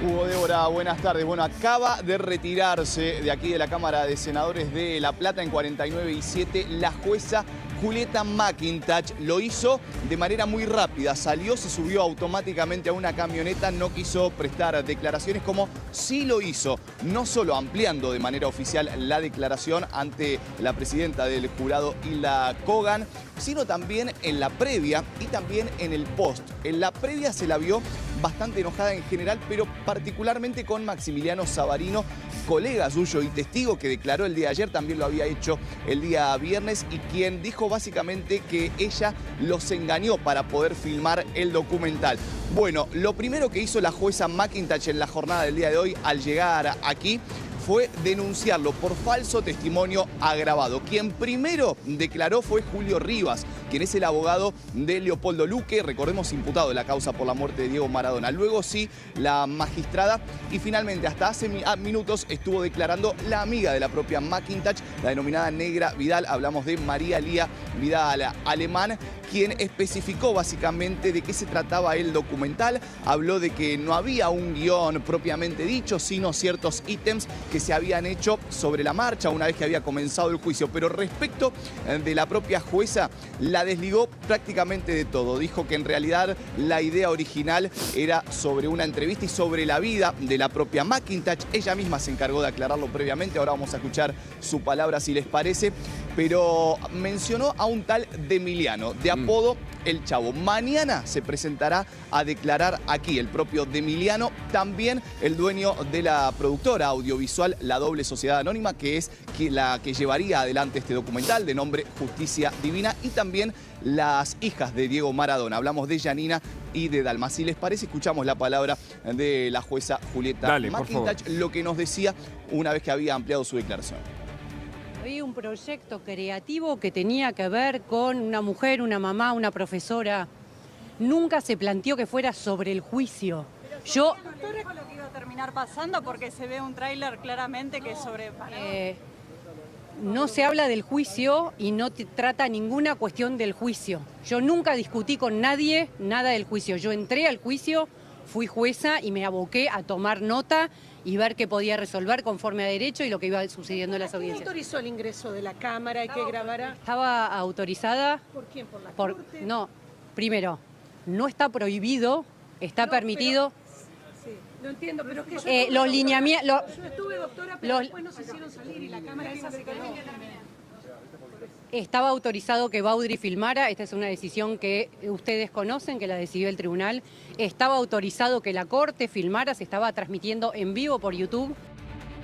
Hugo, Débora, buenas tardes. Bueno, acaba de retirarse de aquí de la Cámara de Senadores de La Plata en 49-7 la jueza Julieta McIntosh. Lo hizo de manera muy rápida, salió, se subió automáticamente a una camioneta, no quiso prestar declaraciones como sí lo hizo, no solo ampliando de manera oficial la declaración ante la presidenta del jurado, Hilda Kogan, sino también en la previa y también en el post. En la previa se la vio bastante enojada en general, pero particularmente con Maximiliano Savarino, colega suyo y testigo que declaró el día de ayer, también lo había hecho el día viernes, y quien dijo básicamente que ella los engañó para poder filmar el documental. Bueno, lo primero que hizo la jueza McIntosh en la jornada del día de hoy al llegar aquí fue denunciarlo por falso testimonio agravado. Quien primero declaró fue Julio Rivas, quien es el abogado de Leopoldo Luque, recordemos imputado en la causa por la muerte de Diego Maradona. Luego sí, la magistrada, y finalmente hasta hace minutos estuvo declarando la amiga de la propia McIntosh, la denominada Negra Vidal. Hablamos de María Lía Vidal Alemán, quien especificó básicamente de qué se trataba el documental. Habló de que no había un guión propiamente dicho, sino ciertos ítems que se habían hecho sobre la marcha una vez que había comenzado el juicio. Pero respecto de la propia jueza, la desligó prácticamente de todo. Dijo que en realidad la idea original era sobre una entrevista y sobre la vida de la propia McIntosh. Ella misma se encargó de aclararlo previamente. Ahora vamos a escuchar su palabra si les parece. Pero mencionó a un tal Demiliano, de apodo El Chavo. Mañana se presentará a declarar aquí el propio Demiliano, también el dueño de la productora audiovisual La Doble Sociedad Anónima, que es la que llevaría adelante este documental de nombre Justicia Divina, y también las hijas de Diego Maradona. Hablamos de Janina y de Dalma. Si les parece, escuchamos la palabra de la jueza Julieta McIntosh, lo que nos decía una vez que había ampliado su declaración. Había un proyecto creativo que tenía que ver con una mujer, una mamá, una profesora. Nunca se planteó que fuera sobre el juicio. Yo con lo que iba a terminar pasando, porque se ve un tráiler claramente que es sobre... No se habla del juicio y no trata ninguna cuestión del juicio. Yo nunca discutí con nadie nada del juicio. Yo entré al juicio, fui jueza y me aboqué a tomar nota y ver qué podía resolver conforme a derecho y lo que iba sucediendo en las audiencias. ¿Quién autorizó el ingreso de la cámara y que grabara? Estaba autorizada. ¿Por quién? ¿Por la corte? No, primero, no está prohibido, está permitido. Sí, lo entiendo, pero es que yo los lineamientos... Yo estuve, doctora, pero después nos hicieron salir y la cámara esa se quedó. Estaba autorizado que Baudry filmara, esta es una decisión que ustedes conocen, que la decidió el tribunal. Estaba autorizado que la corte filmara, se estaba transmitiendo en vivo por YouTube.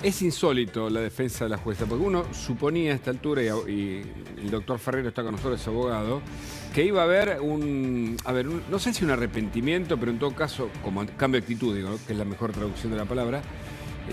Es insólito la defensa de la jueza, porque uno suponía a esta altura, y el doctor Ferrero está con nosotros, es abogado, que iba a haber no sé si un arrepentimiento, pero en todo caso, como cambio de actitud, digo, que es la mejor traducción de la palabra,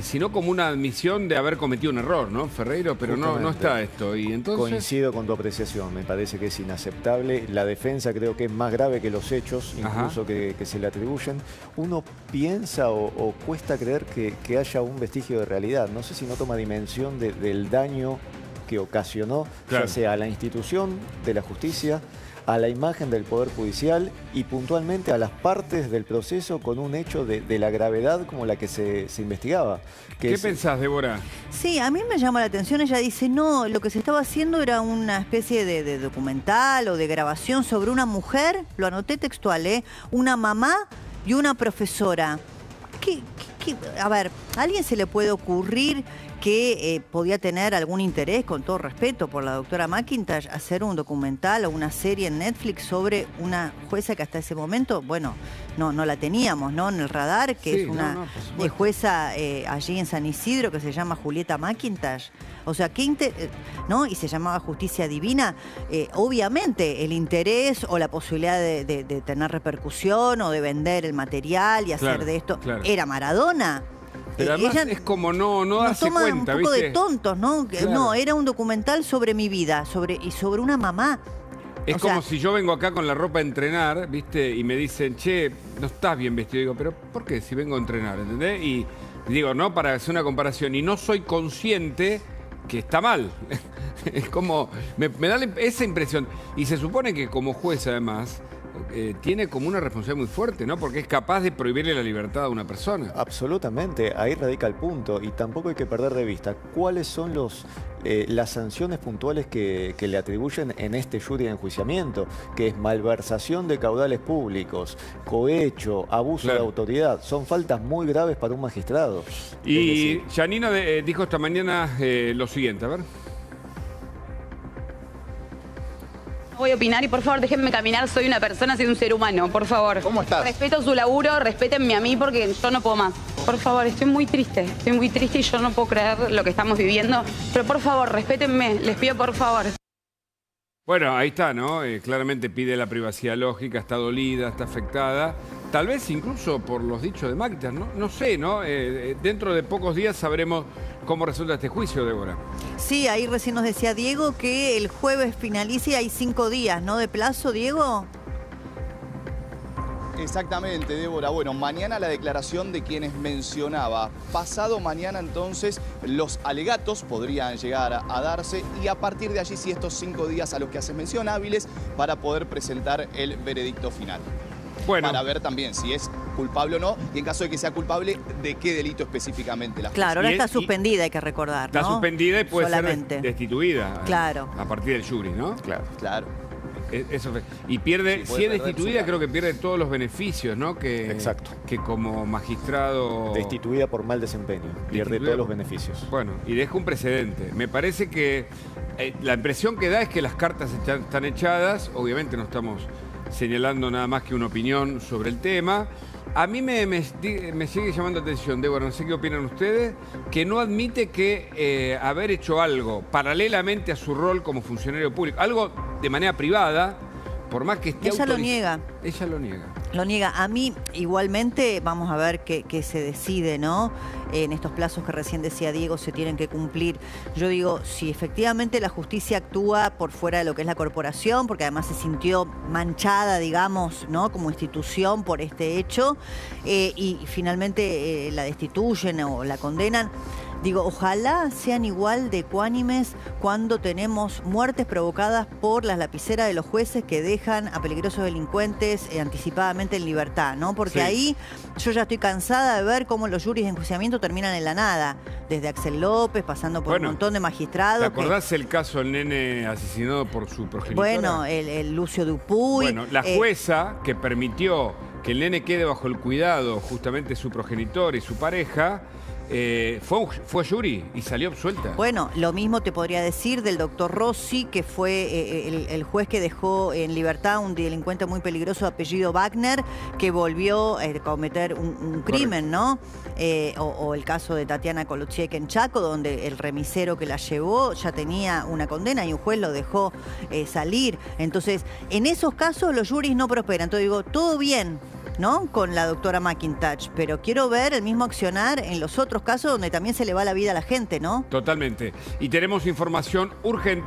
sino como una admisión de haber cometido un error, ¿no, Ferreiro? Pero no está esto. Y entonces... Coincido con tu apreciación, me parece que es inaceptable. La defensa creo que es más grave que los hechos, incluso que se le atribuyen. Uno piensa o cuesta creer que haya un vestigio de realidad. No sé si no toma dimensión del daño que ocasionó, ya sea a la institución de la justicia, a la imagen del Poder Judicial y puntualmente a las partes del proceso con un hecho de la gravedad como la que se investigaba. ¿Qué pensás, Débora? Sí, a mí me llama la atención. Ella dice, no, lo que se estaba haciendo era una especie de documental o de grabación sobre una mujer, lo anoté textual, una mamá y una profesora. A ver, ¿a alguien se le puede ocurrir que podía tener algún interés, con todo respeto por la doctora McIntosh, hacer un documental o una serie en Netflix sobre una jueza que hasta ese momento, bueno, no la teníamos, ¿no? En el radar, que es una jueza allí en San Isidro que se llama Julieta McIntosh. O sea, ¿no? Y se llamaba Justicia Divina. Obviamente el interés o la posibilidad de tener repercusión o de vender el material y hacer de esto era Maradona. Pero además es como no darse cuenta, un poco ¿viste? de tontos, ¿no? Claro. No, era un documental sobre mi vida y sobre una mamá. Es como si yo vengo acá con la ropa a entrenar, ¿viste? Y me dicen, che, no estás bien vestido. Digo, ¿pero por qué? Si vengo a entrenar, ¿entendés? Y digo, no, para hacer una comparación. Y no soy consciente que está mal. Es como, me da esa impresión. Y se supone que como juez, además, tiene como una responsabilidad muy fuerte, ¿no? Porque es capaz de prohibirle la libertad a una persona. Absolutamente, ahí radica el punto. Y tampoco hay que perder de vista cuáles son las sanciones puntuales que le atribuyen en este jury de enjuiciamiento, que es malversación de caudales públicos, cohecho, abuso de autoridad. Son faltas muy graves para un magistrado. Y Janino dijo esta mañana lo siguiente, a ver. Voy a opinar y por favor déjenme caminar, soy una persona, soy un ser humano, por favor. ¿Cómo estás? Respeto su laburo, respétenme a mí porque yo no puedo más. Por favor, estoy muy triste y yo no puedo creer lo que estamos viviendo. Pero por favor, respétenme, les pido por favor. Bueno, ahí está, ¿no? Claramente pide la privacidad lógica, está dolida, está afectada. Tal vez incluso por los dichos de Mackintash, ¿no? No sé, ¿no? Dentro de pocos días sabremos cómo resulta este juicio, Débora. Sí, ahí recién nos decía Diego que el jueves finaliza y hay 5 días, ¿no? De plazo, Diego. Exactamente, Débora. Bueno, mañana la declaración de quienes mencionaba. Pasado mañana, entonces, los alegatos podrían llegar a darse y a partir de allí, sí, estos 5 días a los que hace mención hábiles para poder presentar el veredicto final. Bueno. Para ver también si es culpable o no y en caso de que sea culpable, de qué delito específicamente la jueza. Claro, ahora está suspendida, hay que recordar, ¿no? Está suspendida y puede solamente ser destituida. Claro. A partir del jury, ¿no? Claro. Eso fue. Y pierde, Sí, si es destituida, creo que pierde todos los beneficios, ¿no? Exacto. Que como magistrado... Destituida por mal desempeño, pierde todos los beneficios. Bueno, y deja un precedente. Me parece que la impresión que da es que las cartas están echadas. Obviamente no estamos señalando nada más que una opinión sobre el tema. A mí me sigue llamando la atención, Débora, no sé qué opinan ustedes, que no admite que haber hecho algo paralelamente a su rol como funcionario público, algo de manera privada, por más que esté Ella lo niega. Ella lo niega. Lo niega. A mí, igualmente, vamos a ver qué se decide, ¿no? En estos plazos que recién decía Diego, se tienen que cumplir. Yo digo, si efectivamente la justicia actúa por fuera de lo que es la corporación, porque además se sintió manchada, digamos, ¿no? Como institución por este hecho, y finalmente la destituyen o la condenan. Digo, ojalá sean igual de ecuánimes cuando tenemos muertes provocadas por las lapiceras de los jueces que dejan a peligrosos delincuentes anticipadamente en libertad, ¿no? Porque ahí yo ya estoy cansada de ver cómo los juris de enjuiciamiento terminan en la nada. Desde Axel López, pasando por un montón de magistrados. ¿Te acordás el caso del nene asesinado por su progenitora? Bueno, el Lucio Dupuy. Bueno, la jueza que permitió que el nene quede bajo el cuidado justamente de su progenitor y su pareja, fue jury y salió absuelta. Bueno, lo mismo te podría decir del doctor Rossi, que fue el juez que dejó en libertad a un delincuente muy peligroso de apellido Wagner, que volvió a cometer un crimen, ¿no? O el caso de Tatiana Kolodziejek en Chaco, donde el remisero que la llevó ya tenía una condena y un juez lo dejó salir. Entonces, en esos casos los juris no prosperan. Entonces digo, todo bien, ¿no? Con la doctora Mackintash, pero quiero ver el mismo accionar en los otros casos donde también se le va la vida a la gente, ¿no? Totalmente. Y tenemos información urgente.